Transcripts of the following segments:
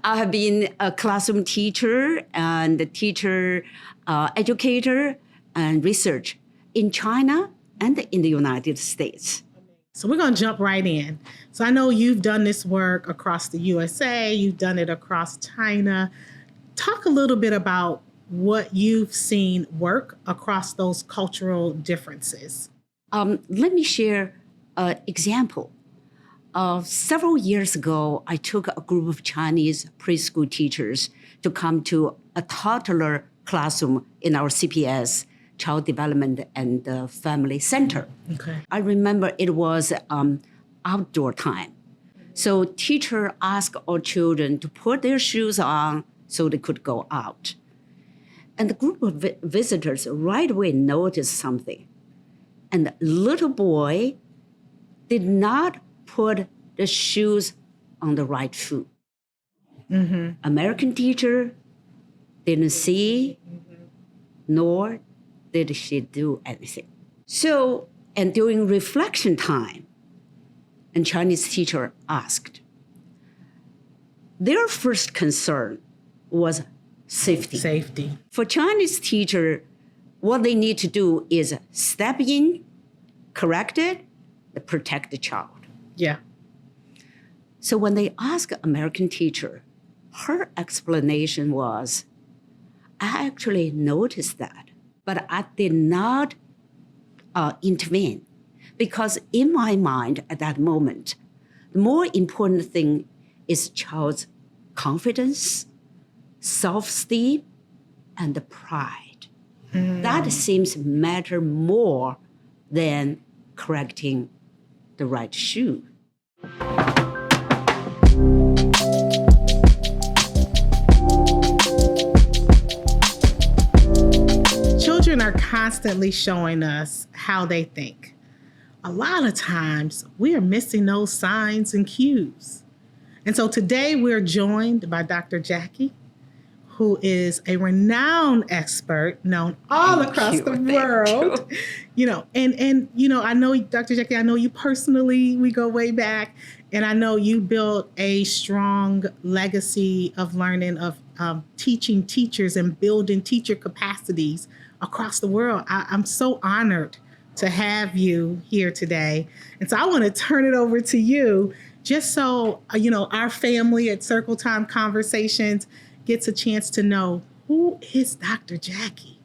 I have been a classroom teacher and a teacher, educator, and research in China and in the United States. So we're going to jump right in. So I know you've done this work across the USA, you've done it across China. Talk a little bit about what you've seen work across those cultural differences. Let me share an example. Several years ago, I took a group of Chinese preschool teachers to come to a toddler classroom in our CPS, Child Development and Family Center. Okay. I remember it was outdoor time. So teacher asked our children to put their shoes on so they could go out. And the group of visitors right away noticed something. And the little boy did not put the shoes on the right foot. Mm-hmm. American teacher didn't see, nor did she do anything. So, and during reflection time, and Chinese teacher asked, their first concern was safety. Safety. For Chinese teacher, what they need to do is step in, correct it, protect the child. Yeah. So when they asked American teacher, her explanation was, I actually noticed that, but I did not intervene because in my mind at that moment, the more important thing is child's confidence, self-esteem, and the pride. That seems matter more than correcting the right shoe. Children are constantly showing us how they think. A lot of times we are missing those signs and cues. And so today we're joined by Dr. Jie-Qi, who is a renowned expert known all across the world. And I know Dr. Jie-Qi, I know you personally, we go way back, and I know you built a strong legacy of learning, of teaching teachers and building teacher capacities across the world. I'm so honored to have you here today. And so I want to turn it over to you just so, our family at Circle Time Conversations gets a chance to know, who is Dr. Jie-Qi?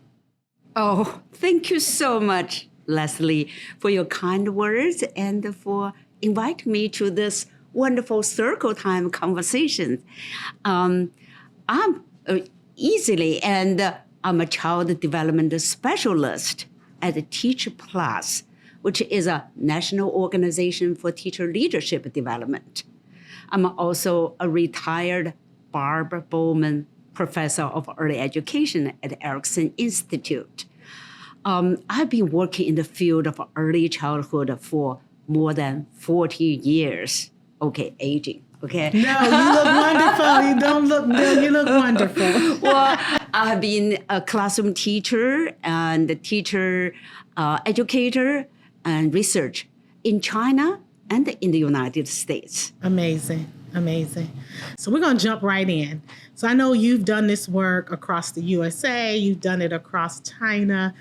Oh, thank you so much, Leslie, for your kind words and for inviting me to this wonderful Circle Time conversation. I'm I'm a child development specialist at Teacher Plus, which is a national organization for teacher leadership development. I'm also a retired Barbara Bowman Professor of Early Education at Erickson Institute. I've been working in the field of early childhood for more than 40 years. Okay, aging, okay? No, you look wonderful. You don't look, no, you look wonderful. Well, I've been a classroom teacher and a teacher, educator, and research in China and in the United States. Amazing. Amazing. So we're going to jump right in. So I know you've done this work across the USA, you've done it across China.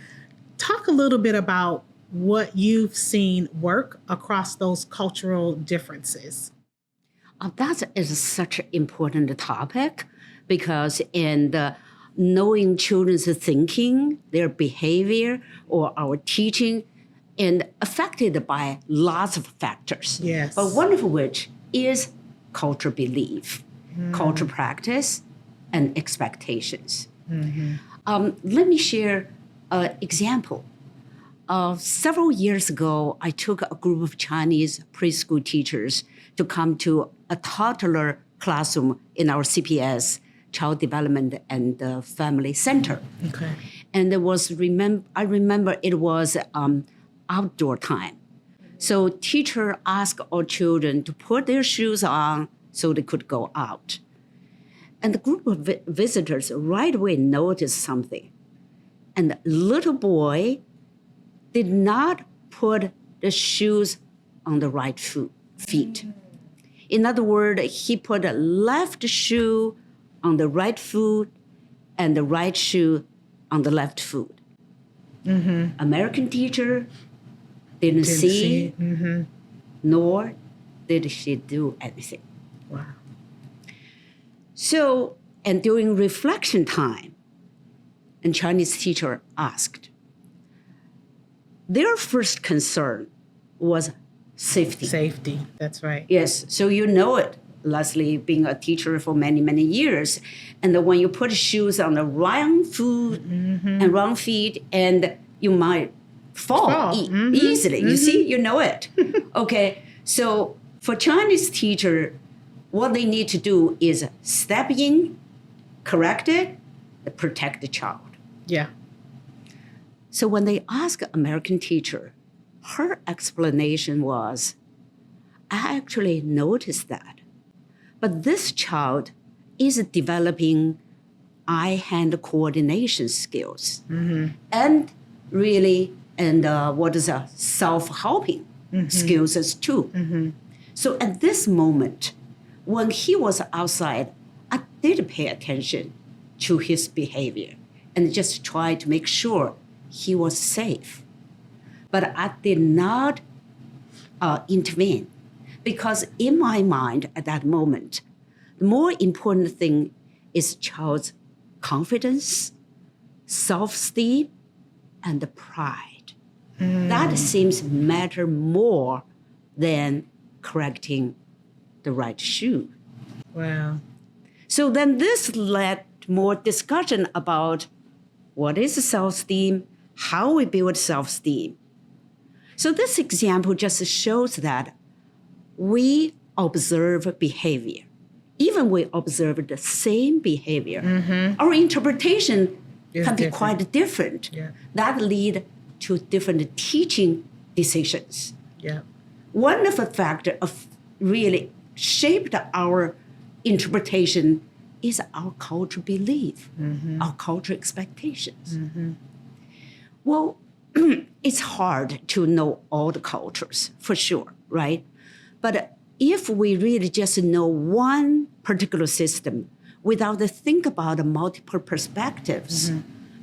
Talk a little bit about what you've seen work across those cultural differences. That is such an important topic because in the knowing children's thinking, their behavior, or our teaching, and affected by lots of factors. Yes. But one of which is cultural belief, cultural practice, and expectations. Let me share an example. Several years ago, I took a group of Chinese preschool teachers to come to a toddler classroom in our CPS, Child Development and Family Center. Okay. And I remember it was outdoor time. So teacher asked our children to put their shoes on so they could go out. And the group of visitors right away noticed something. And the little boy did not put the shoes on the right feet. In other words, he put a left shoe on the right foot and the right shoe on the left foot. American teacher didn't see, nor did she do anything. Wow. So, and during reflection time, and Chinese teacher asked, their first concern was safety. Safety, that's right. Yes, so you know it, Leslie, being a teacher for many, many years. And then when you put shoes on the wrong foot and wrong feet, and you might fall easily. You see, you know it. Okay, so for Chinese teacher, what they need to do is step in, correct it, protect the child. Yeah. So when they asked American teacher, her explanation was, I actually noticed that. But this child is developing eye-hand coordination skills and really, self-helping skills as too. So at this moment, when he was outside, I did pay attention to his behavior and just try to make sure he was safe. But I did not intervene because in my mind at that moment, the more important thing is child's confidence, self-esteem, and the pride. That seems matter more than correcting the right shoe. Wow. So then this led to more discussion about what is self-esteem, how we build self-esteem. So this example just shows that we observe behavior. Even we observe the same behavior, our interpretation can be quite different. Yeah. That lead to different teaching decisions. Yeah. One of the factors of really shaped our interpretation is our cultural belief, our cultural expectations. Well, it's hard to know all the cultures, for sure, right? But if we really just know one particular system without to think about the multiple perspectives,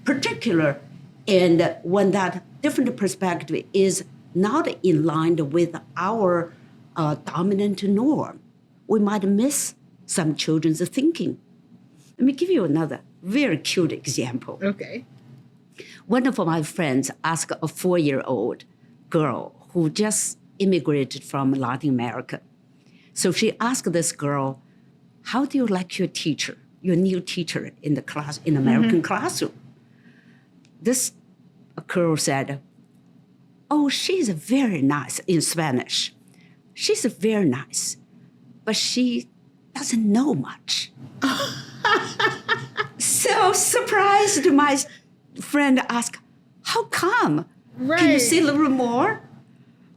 particular, and when that different perspective is not in line with our dominant norm, we might miss some children's thinking. Let me give you another very cute example. Okay. One of my friends asked a 4-year-old girl who just immigrated from Latin America. So she asked this girl, how do you like your teacher, your new teacher in the class, in American classroom? This girl said, oh, she's very nice in Spanish. She's very nice, but she doesn't know much. So surprised, my friend asked, how come? Right. Can you say a little more?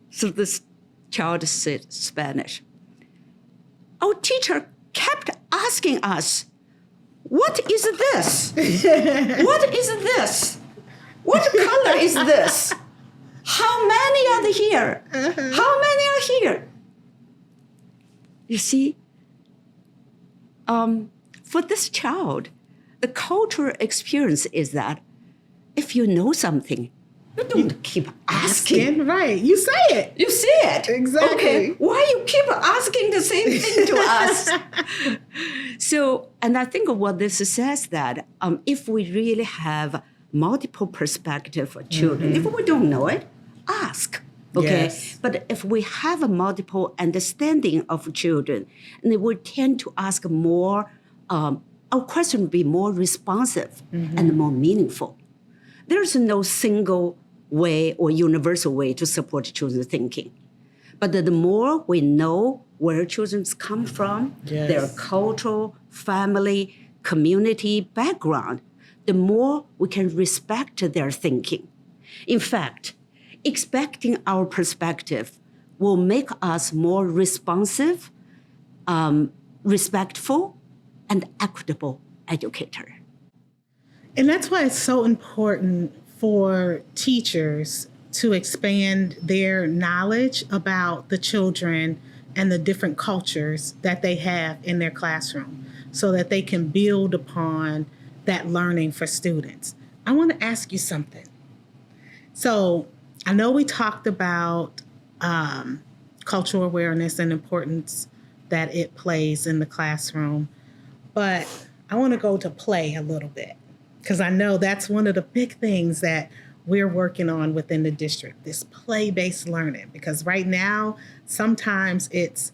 So this child said Spanish. Our teacher kept asking us, what is this? What is this? What color is this? How many are here? How many are here? You see, for this child, the cultural experience is that if you know something, you don't keep asking. Right. You say it. You see it. Exactly. Okay. Why you keep asking the same thing to us? So, and I think what this says that if we really have multiple perspective for children, if we don't know it, ask. Okay. Yes. But if we have a multiple understanding of children, and we tend to ask more, our question will be more responsive and more meaningful. There's no single way or universal way to support children's thinking. But the more we know where children come from, their cultural, family, community background, the more we can respect their thinking. In fact, expecting our perspective will make us more responsive, respectful, and equitable educator. And that's why it's so important for teachers to expand their knowledge about the children and the different cultures that they have in their classroom so that they can build upon that learning for students. I want to ask you something. So I know we talked about cultural awareness and importance that it plays in the classroom, but I want to go to play a little bit because I know that's one of the big things that we're working on within the district, this play-based learning, because right now, sometimes it's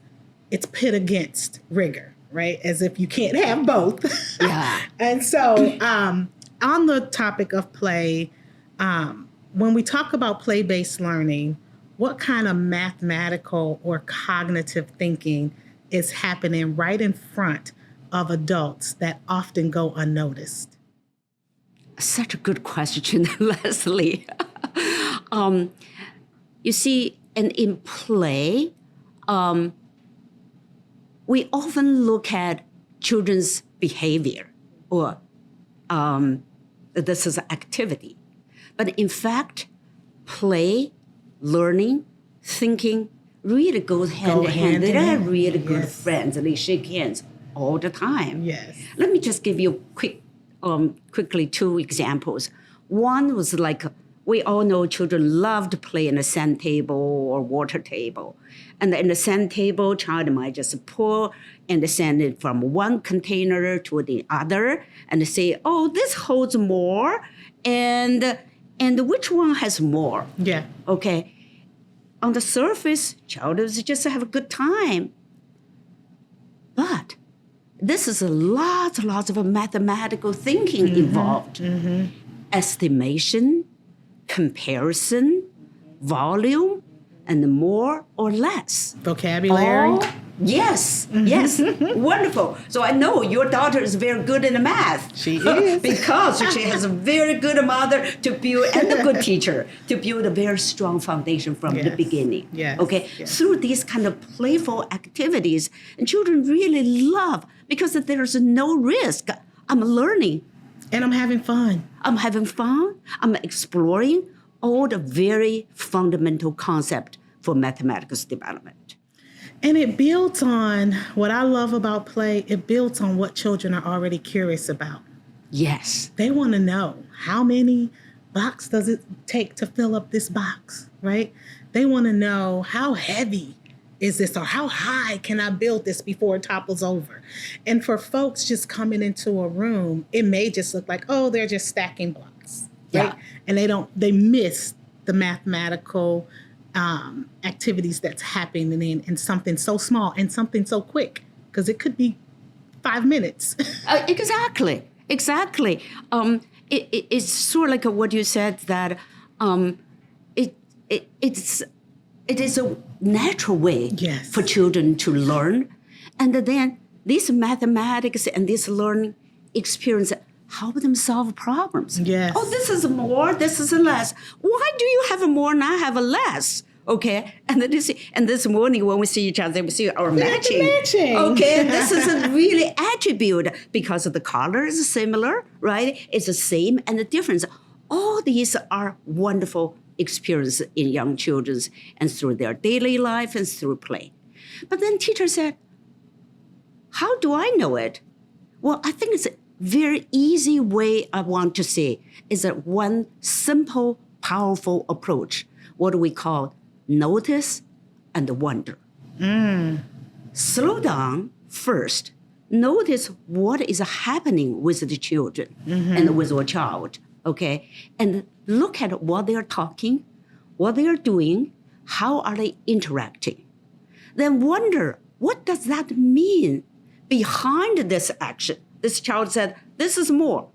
pit against rigor, right? As if you can't have both. Yeah. And so on the topic of play, when we talk about play-based learning, what kind of mathematical or cognitive thinking is happening right in front of adults that often go unnoticed? Such a good question, Leslie. You see, and in play, we often look at children's behavior or this is activity. But in fact, play, learning, thinking really goes hand in hand. They're really good friends and they shake hands all the time. Yes. Let me just give you quickly 2 examples. One was like, we all know children love to play in the sand table or water table. And in the sand table, child might just pour and sand it from one container to the other and say, oh, this holds more. And which one has more? Yeah. Okay. On the surface, child is just have a good time. But this is lots of mathematical thinking involved. Estimation, comparison, volume, and more or less. Vocabulary? Yes, wonderful. So I know your daughter is very good in math. She is. Because she has a very good mother to build and a good teacher to build a very strong foundation from the beginning. Yes. Okay, through these kind of playful activities, and children really love because there's no risk. I'm learning. And I'm having fun. I'm having fun. I'm exploring all the very fundamental concept for mathematics development. And it builds on what I love about play. It builds on what children are already curious about. Yes. They want to know how many blocks does it take to fill up this box, right? They want to know how heavy is this or how high can I build this before it topples over? And for folks just coming into a room, it may just look like, oh, they're just stacking blocks, right? Yeah. And they miss the mathematical activities that's happening in something so small and something so quick, because it could be 5 minutes. Exactly. It's sort of like what you said that it is a natural way for children to learn, and then this mathematics and this learning experience help them solve problems. Yes. Oh, this is more, this is less. Why do you have more and I have a less? Okay, and this morning when we see each other, we see our matching. Okay, this is a really attribute because the color is similar, right? It's the same and the difference. All these are wonderful experiences in young children and through their daily life and through play. But then teacher said, how do I know it? Well, I think it's a very easy way I want to say is that one simple, powerful approach, what we call notice and wonder. Slow down first. Notice what is happening with the children and with your child, okay? And look at what they are talking, what they are doing, how are they interacting. Then wonder, what does that mean behind this action? This child said, this is more.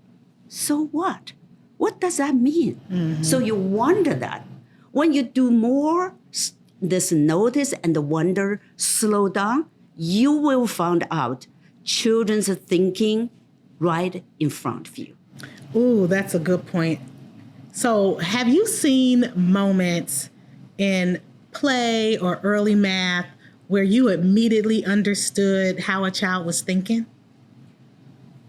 So what? What does that mean? So you wonder that. When you do more, this notice and the wonder, slow down, you will find out children's thinking right in front of you. Ooh, that's a good point. So have you seen moments in play or early math where you immediately understood how a child was thinking?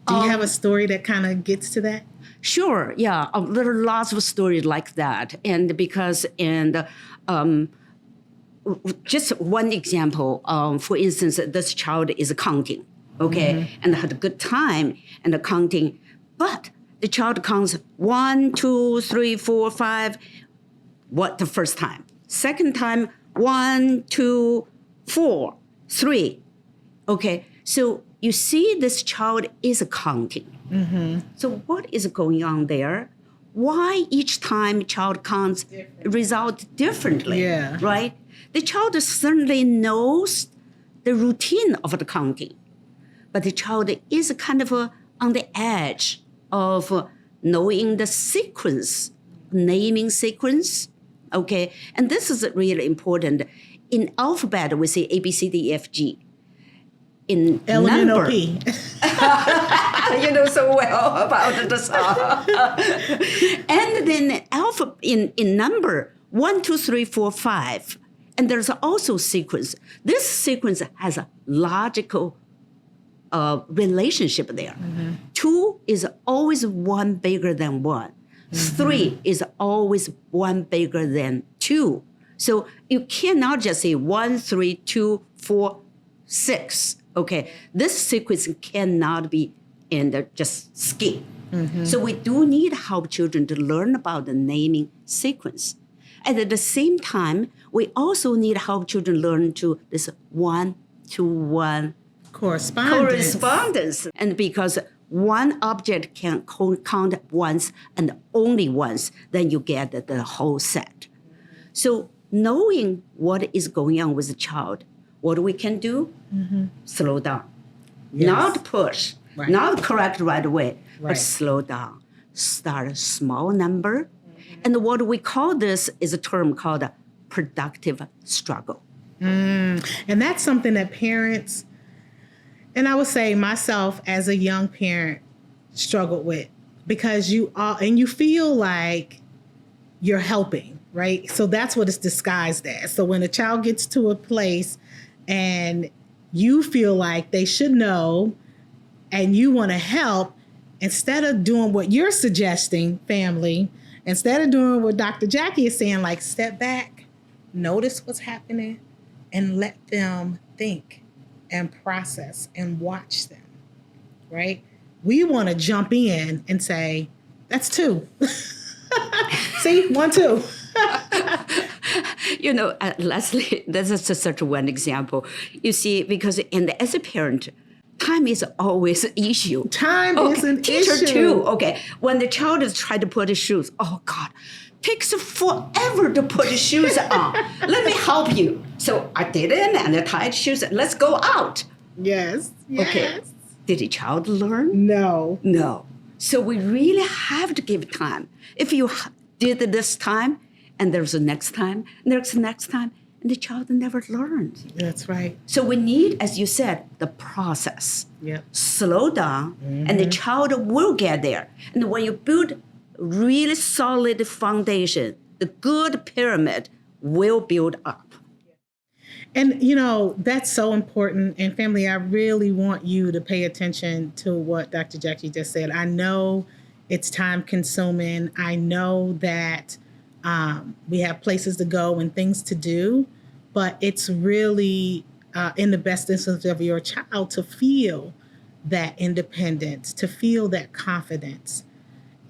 Do you have a story that kind of gets to that? Sure, yeah. There are lots of stories like that. And because just one example. For instance, this child is counting, okay, and had a good time and counting, but the child counts 1, 2, 3, 4, 5. What the first time? Second time, 1, 2, 4, 3. Okay, so you see this child is counting. So what is going on there? Why each time child counts result differently, right? The child certainly knows the routine of the counting, but the child is kind of on the edge of knowing the sequence, naming sequence, okay? And this is really important. In alphabet, we say A, B, C, D, E, F, G. In number, L-M-N-O-P. you know so well about the song. And then alpha in number 1, 2, 3, 4, 5, and there's also sequence. This sequence has a logical relationship there. 2 is always 1 bigger than 1. 3 is always 1 bigger than 2. So you cannot just say 1, 3, 2, 4, 6. Okay, this sequence cannot be in the just skip. So we do need to help children to learn about the naming sequence. And at the same time, we also need to help children learn to this 1-to-1 correspondence. And because one object can count once and only once, then you get the whole set. So knowing what is going on with the child, what we can do? Slow down. Not push, not correct right away, but slow down. Start a small number. And what we call this is a term called a productive struggle. And that's something that parents, and I would say myself as a young parent, struggled with, because you feel like you're helping, right? So that's what it's disguised as. So when a child gets to a place and you feel like they should know and you want to help, instead of doing what you're suggesting, family, instead of doing what Dr. Jie-Qi is saying, like step back, notice what's happening, and let them think and process and watch them, right? We want to jump in and say, that's 2. See, 1, 2. You know, Leslie, this is just such one example. You see, because as a parent, time is always an issue. Time is an teacher issue. too. Okay, when the child is trying to put his shoes, oh God, takes forever to put his shoes on. Let me help you. So I did it and I tied shoes. Let's go out. Yes. Okay. Did the child learn? No. No. So we really have to give time. If you did it this time, and there's a next time, there's the next time, and the child never learned. That's right. So we need, as you said, the process. Slow down, and the child will get there. And when you build really solid foundation, the good pyramid will build up. And, that's so important. And family, I really want you to pay attention to what Dr. Jie-Qi just said. I know it's time consuming. I know that we have places to go and things to do, but it's really in the best interest of your child to feel that independence, to feel that confidence,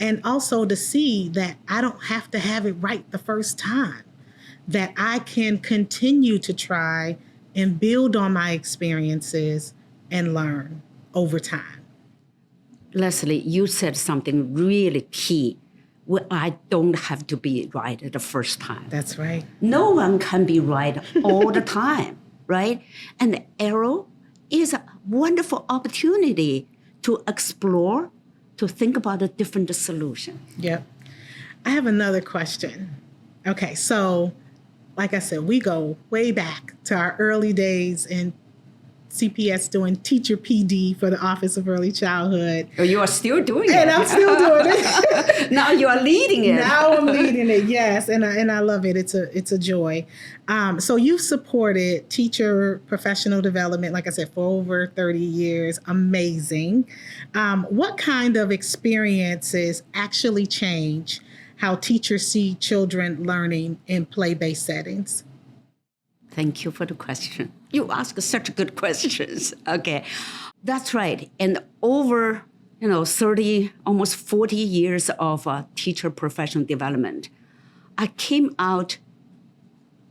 and also to see that I don't have to have it right the first time, that I can continue to try and build on my experiences and learn over time. Leslie, you said something really key. Well, I don't have to be right the first time. That's right. No one can be right all the time, right? And the arrow is a wonderful opportunity to explore, to think about a different solution. Yep. I have another question. Okay, so like I said, we go way back to our early days in CPS doing teacher PD for the Office of Early Childhood. Oh, you are still doing it. And I'm still doing it. Now you are leading it. Now I'm leading it, yes. And I love it. It's a joy. So you've supported teacher professional development, like I said, for over 30 years. Amazing. What kind of experiences actually change how teachers see children learning in play-based settings? Thank you for the question. You ask such good questions. Okay, that's right. And over 30, almost 40 years of teacher professional development, I came out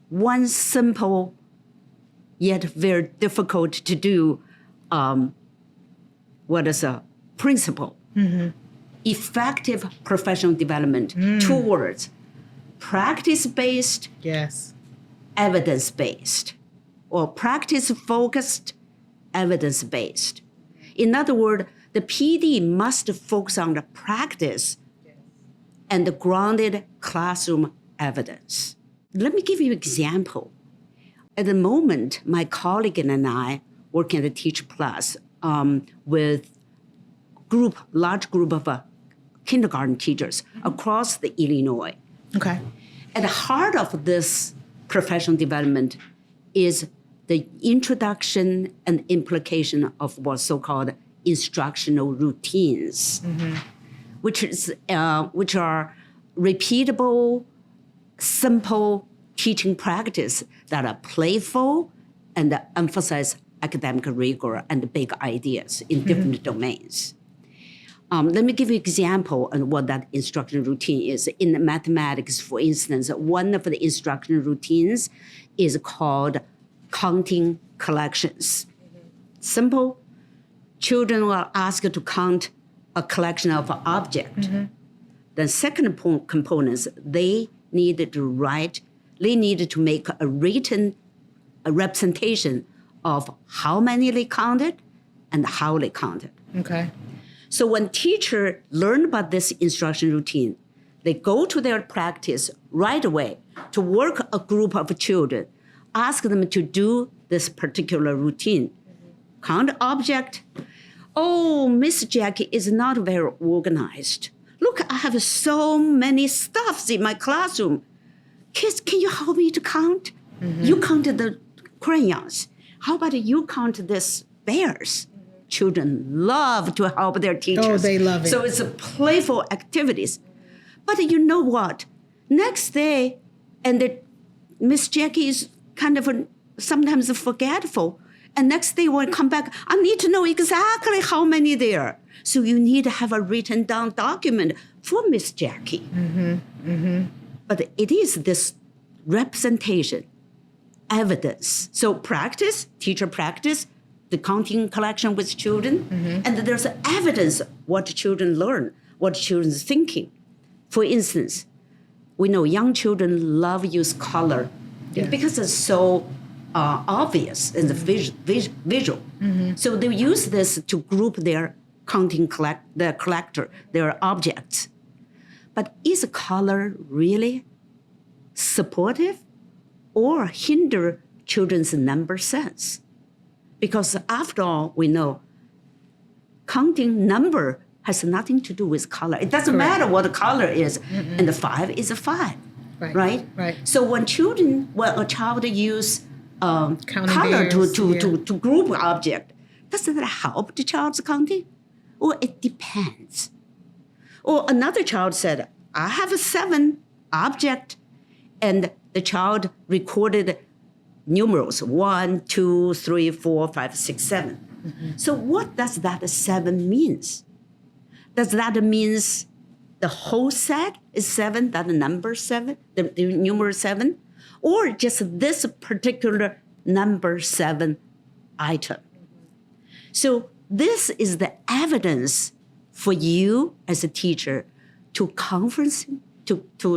one simple yet very difficult to do what is a principle. Effective professional development. 2 words: practice-based, Yes. evidence-based, or practice-focused, evidence-based. In other words, the PD must focus on the practice and the grounded classroom evidence. Let me give you an example. At the moment, my colleague and I working at the Teach Plus with large group of kindergarten teachers across the Illinois. Okay. At the heart of this professional development is the introduction and implication of what's so-called instructional routines, which are repeatable, simple teaching practice that are playful and emphasize academic rigor and big ideas in different domains. Let me give you an example of what that instructional routine is. In mathematics, for instance, one of the instructional routines is called counting collections. Simple. Children are asked to count a collection of objects. The second component, they needed to make a written representation of how many they counted and how they counted. Okay. So when teachers learn about this instruction routine, they go to their practice right away to work a group of children, ask them to do this particular routine. Count object. Oh, Miss Jie-Qi is not very organized. Look, I have so many stuffs in my classroom. Kids, can you help me to count? You counted the crayons. How about you count this bears? Children love to help their teachers. Oh, they love it. So it's a playful activities. But you know what? Next day, and Miss Jie-Qi is kind of sometimes forgetful. And next day when I come back, I need to know exactly how many there are. So you need to have a written down document for Miss Jie-Qi. But it is this representation, evidence. So practice, teacher practice, the counting collection with children, and there's evidence what children learn, what children's thinking. For instance, we know young children love use color because it's so obvious and visual. So they use this to group their their objects. But is color really supportive or hinder children's number sense? Because after all, we know counting number has nothing to do with color. It doesn't matter what the color is, and the 5 is a 5, right? So when a child use color to group object, does that help the child's counting? Or it depends. Or another child said, I have a 7 object, and the child recorded numerals 1, 2, 3, 4, 5, 6, 7. So what does that 7 means? Does that means the whole set is 7, that number 7, the numeral 7? Or just this particular number 7 item? So this is the evidence for you as a teacher to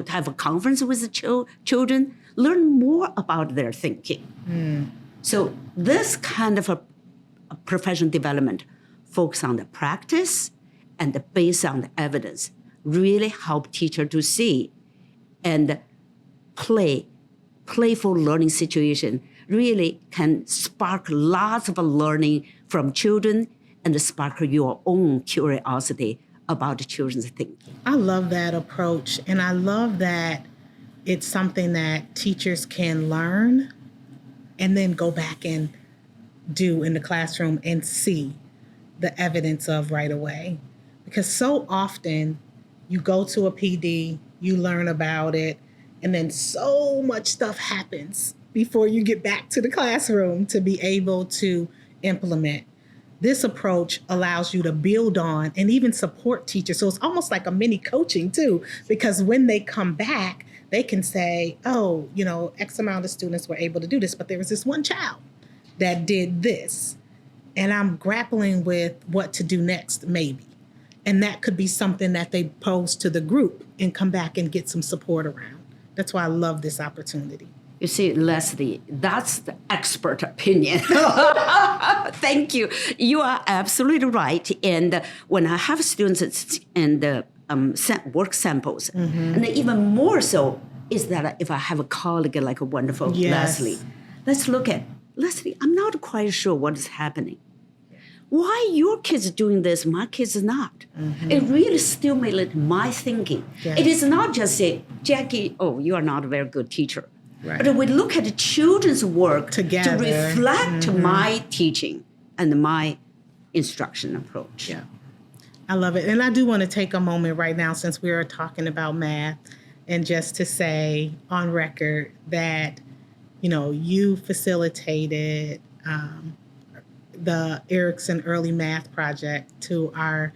have a conference with the children, learn more about their thinking. So this kind of a professional development focus on the practice and based on the evidence really help teacher to see and playful learning situation really can spark lots of learning from children and spark your own curiosity about the children's thinking. I love that approach, and I love that it's something that teachers can learn and then go back and do in the classroom and see the evidence of right away. Because so often you go to a PD, you learn about it, and then so much stuff happens before you get back to the classroom to be able to implement. This approach allows you to build on and even support teachers. So it's almost like a mini coaching too, because when they come back, they can say, oh, X amount of students were able to do this, but there was this one child that did this. And I'm grappling with what to do next, maybe. And that could be something that they pose to the group and come back and get some support around. That's why I love this opportunity. You see, Leslie, that's the expert opinion. Thank you. You are absolutely right. And when I have students and work samples, and even more so is that if I have a colleague like a wonderful Leslie, let's look at, Leslie, I'm not quite sure what is happening. Why your kids doing this, my kids not? It really stimulated my thinking. Yes. It is not just say, Jie-Qi, oh, you are not a very good teacher. Right. But we look at the children's work together to reflect my teaching and my instruction approach. Yeah, I love it. And I do want to take a moment right now, since we are talking about math, and just to say on record that, you facilitated the Erickson Early Math Project to our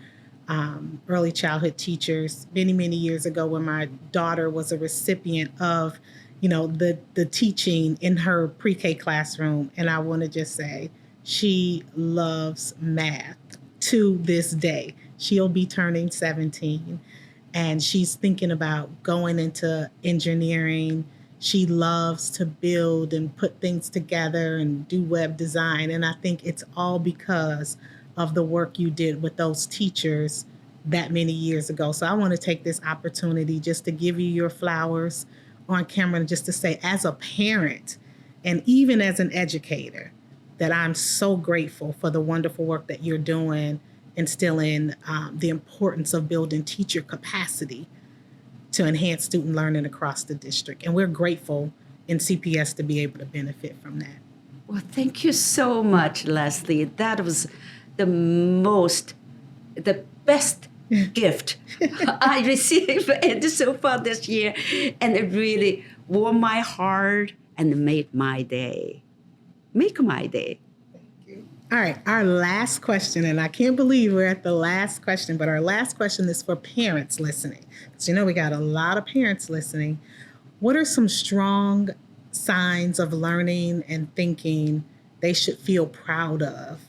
early childhood teachers many, many years ago when my daughter was a recipient of the teaching in her pre-K classroom. And I want to just say she loves math to this day. She'll be turning 17 and she's thinking about going into engineering. She loves to build and put things together and do web design. And I think it's all because of the work you did with those teachers that many years ago. So I want to take this opportunity just to give you your flowers on camera and just to say, as a parent and even as an educator, that I'm so grateful for the wonderful work that you're doing, instilling the importance of building teacher capacity to enhance student learning across the district. And we're grateful in CPS to be able to benefit from that. Well, thank you so much, Leslie. That was the best gift I received and so far this year. And it really warmed my heart and made my day. Make my day. All right, our last question, and I can't believe we're at the last question, but our last question is for parents listening. So, we got a lot of parents listening. What are some strong signs of learning and thinking they should feel proud of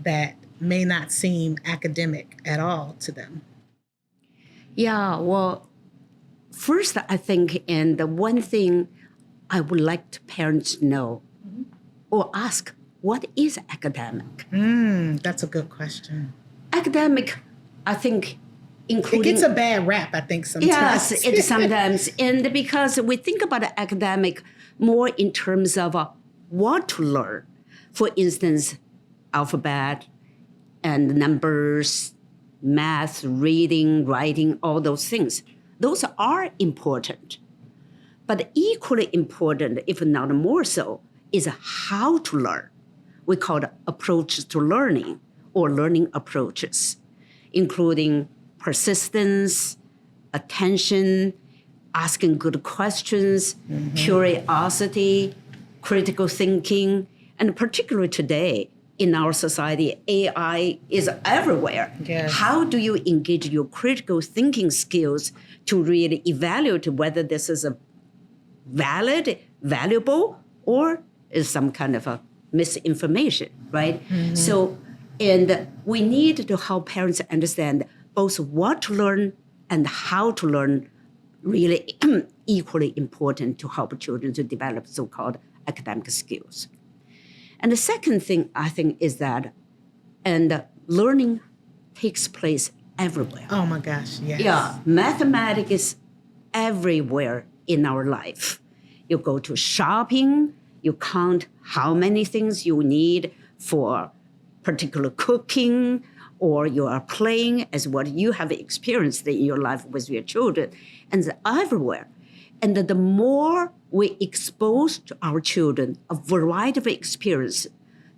that may not seem academic at all to them? Yeah, well, first, I think, and the one thing I would like parents to know or ask, what is academic? That's a good question. Academic, I think, including... It gets a bad rap, I think, sometimes. Yes, it sometimes. And because we think about academic more in terms of what to learn. For instance, alphabet and numbers, math, reading, writing, all those things. Those are important. But equally important, if not more so, is how to learn. We call it approaches to learning or learning approaches, including persistence, attention, asking good questions, curiosity, critical thinking, and particularly today in our society, AI is everywhere. Yes. How do you engage your critical thinking skills to really evaluate whether this is a valid, valuable, or is some kind of a misinformation, right? So, and we need to help parents understand both what to learn and how to learn, really equally important to help children to develop so-called academic skills. And the second thing I think is that, and learning takes place everywhere. Oh my gosh, yes. Yeah, mathematics is everywhere in our life. You go to shopping, you count how many things you need for particular cooking, or you are playing as what you have experienced in your life with your children, and everywhere. And the more we expose to our children a variety of experience,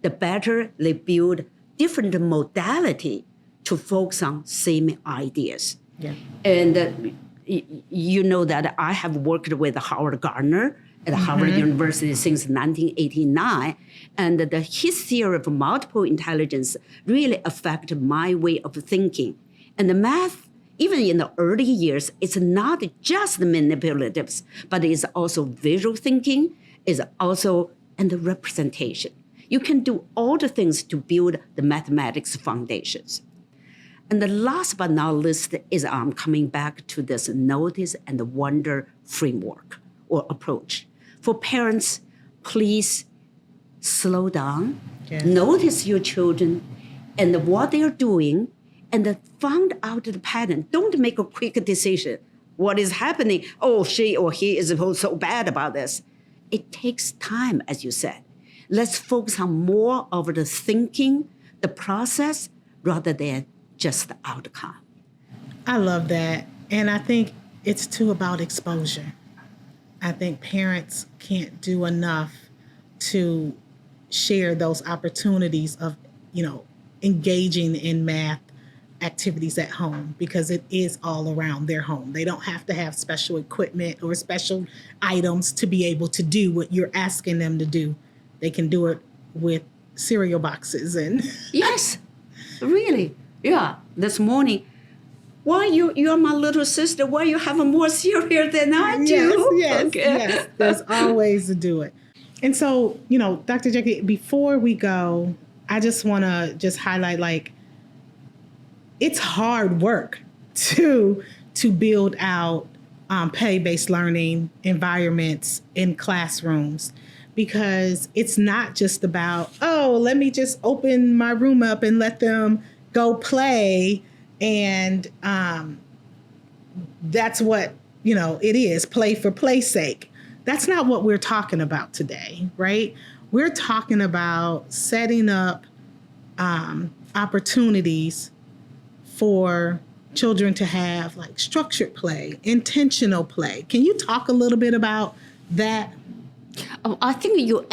the better they build different modality to focus on same ideas. Yeah. And you know that I have worked with Howard Gardner at Harvard University since 1989. And his theory of multiple intelligence really affected my way of thinking. And the math, even in the early years, it's not just the manipulatives, but it's also visual thinking, is also and the representation. You can do all the things to build the mathematics foundations. And the last but not least is I'm coming back to this notice and wonder framework or approach. For parents, please slow down, notice your children and what they're doing, and find out the pattern. Don't make a quick decision. What is happening? Oh, she or he is so bad about this. It takes time, as you said. Let's focus on more of the thinking, the process, rather than just the outcome. I love that. And I think it's too about exposure. I think parents can't do enough to share those opportunities of, engaging in math activities at home, because it is all around their home. They don't have to have special equipment or special items to be able to do what you're asking them to do. They can do it with cereal boxes and Yes, really. Yeah, this morning, why you're my little sister, why you have more cereal than I do? Yes. There's always to do it. And so, Dr. Jie-Qi, before we go, I just want to just highlight, it's hard work to build out play-based learning environments in classrooms, because it's not just about, let me just open my room up and let them go play. And that's what, it is, play for play's sake. That's not what we're talking about today, right? We're talking about setting up opportunities for children to have structured play, intentional play. Can you talk a little bit about that? I think you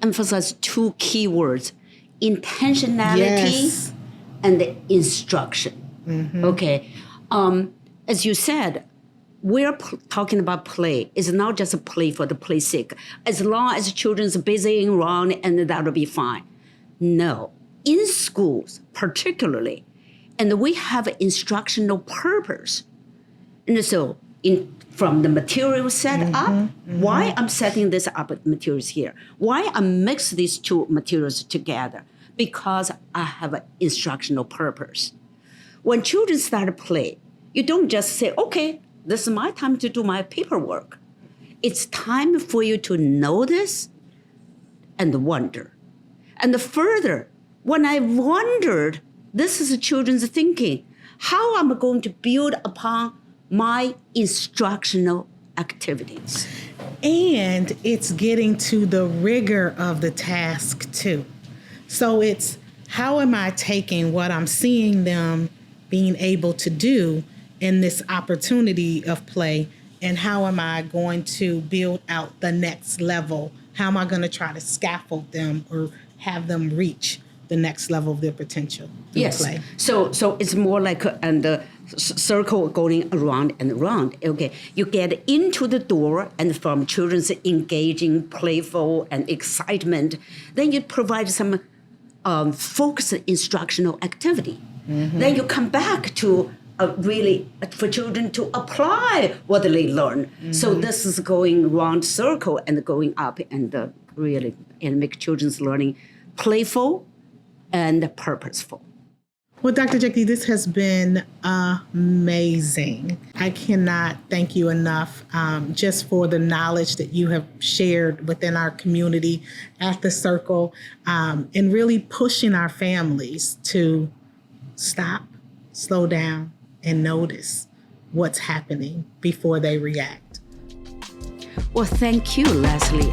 emphasize two key words, intentionality and instruction. Okay. As you said, we're talking about play. It's not just a play for the play's sake. As long as children's busy around, and that'll be fine. No. In schools, particularly, and we have instructional purpose. And so from the material set up, why I'm setting this up materials here, why I mix these two materials together, because I have an instructional purpose. When children start to play, you don't just say, okay, this is my time to do my paperwork. It's time for you to notice and wonder. And further, when I wondered, this is children's thinking, how am I going to build upon my instructional activities? And it's getting to the rigor of the task too. So it's, how am I taking what I'm seeing them being able to do in this opportunity of play, and how am I going to build out the next level? How am I going to try to scaffold them or have them reach the next level of their potential through play? So it's more like the circle going around and around. Okay, you get into the door, and from children's engaging, playful, and excitement, then you provide some focused instructional activity. Then you come back to really for children to apply what they learn. So this is going round circle and going up and really and make children's learning playful and purposeful. Well, Dr. Jie-Qi, this has been amazing. I cannot thank you enough just for the knowledge that you have shared within our community at the Circle, and really pushing our families to stop, slow down, and notice what's happening before they react. Well, thank you, Leslie.